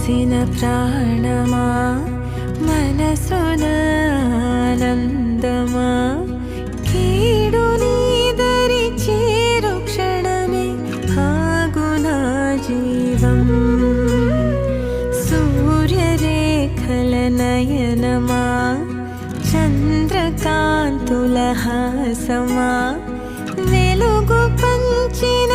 పోసిన ప్రాణమా మనసున ఆనందమా కీడు నీదరి చేరు క్షణమే ఆగునా జీవం సూర్యరేఖల నయనమా చంద్రకాంతుల హాసమా వెలుగు పంచిన